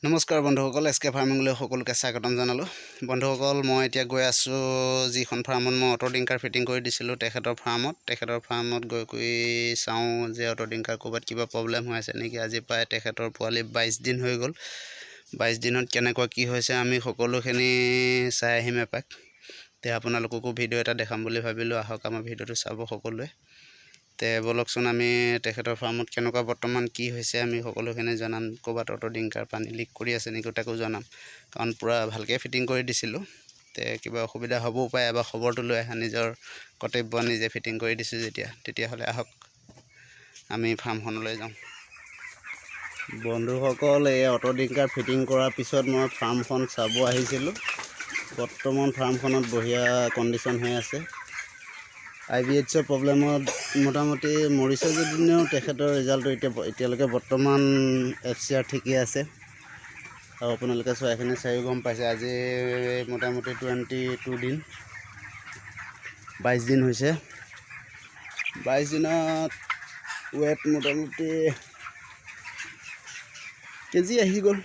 নমস্কাৰ বন্ধুসকল, এছকে ফাৰ্মিংলৈ সকলোকে স্বাগতম জনালোঁ। বন্ধুসকল, মই এতিয়া গৈ আছোঁ যিখন ফাৰ্মত মই অটো ডিংকাৰ ফিটিং কৰি দিছিলোঁ তেখেতৰ ফাৰ্মত গৈ কৰি চাওঁ যে অটো ডিংকাৰ ক'ৰবাত কিবা প্ৰব্লেম হৈ আছে নেকি। আজি প্ৰায় তেখেতৰ পোৱালি 22 দিন হৈ গ'ল। 22 দিনত কেনেকুৱা কি হৈছে আমি সকলোখিনি চাই আহিম এপাক। তে আপোনালোককো ভিডিঅ' এটা দেখাম বুলি ভাবিলোঁ। আহক আমাৰ ভিডিঅ'টো চাব সকলোৱে। তে বলকচোন আমি তেখেতৰ ফাৰ্মত কেনেকুৱা বৰ্তমান কি হৈছে আমি সকলোখিনি জনাম। ক'ৰবাত অটো ডিংকাৰ পানী লিক কৰি আছে নেকি তাকো জনাম, কাৰণ পূৰা ভালকৈ ফিটিং কৰি দিছিলোঁ। তে কিবা অসুবিধা হ'বও পাৰে, এবাৰ খবৰটো লৈ আহা। নিজৰ কৰ্তব্য নিজে ফিটিং কৰি দিছোঁ তেতিয়াহ'লে আহক আমি ফাৰ্মখনলৈ যাওঁ। বন্ধুসকল, এই অটো ডিংকাৰ ফিটিং কৰাৰ পিছত মই ফাৰ্মখন চাব আহিছিলোঁ। বৰ্তমান ফাৰ্মখনত বঢ়িয়া কণ্ডিশ্যন হৈ আছে। IBHৰ প্ৰব্লেমত মোটামুটি মৰিছে যদিও তেখেতৰ ৰিজাল্টটো এতিয়ালৈকে বৰ্তমান FCR ঠিকেই আছে। আৰু আপোনালোকে চোৱাখিনি চাইও গম পাইছে, আজি মোটামুটি 22 দিন 22 দিন হৈছে। 22 দিনত ৱেট মোটামুটি কেজি আহি গ'ল।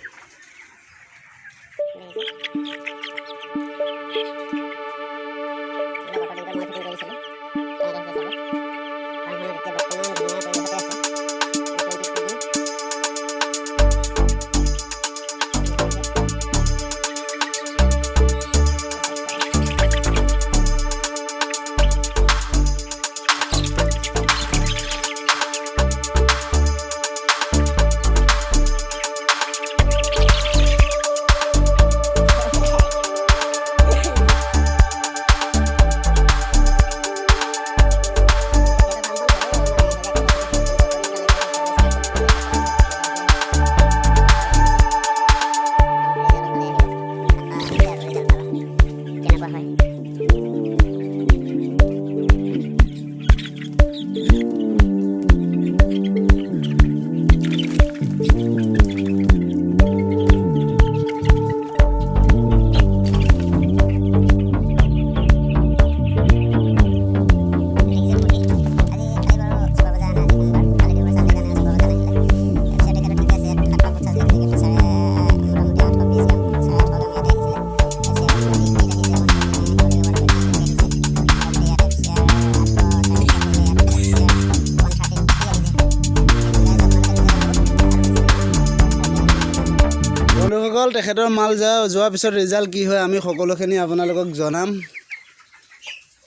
বন্ধুসকল, তেখেতৰ মাল যোৱাৰ পিছত ৰিজাল্ট কি হয় আমি সকলোখিনি আপোনালোকক জনাম।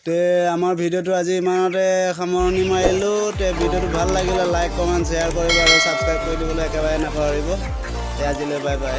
তে আমাৰ ভিডিঅ'টো আজি ইমানতে সামৰণি মাৰিলোঁ। তে ভিডিঅ'টো ভাল লাগিলে লাইক কমেণ্ট শ্বেয়াৰ কৰিব আৰু ছাবস্ক্ৰাইব কৰি দিবলৈ একেবাৰে নাপাহৰিব। তে আজিলৈ বাই বাই।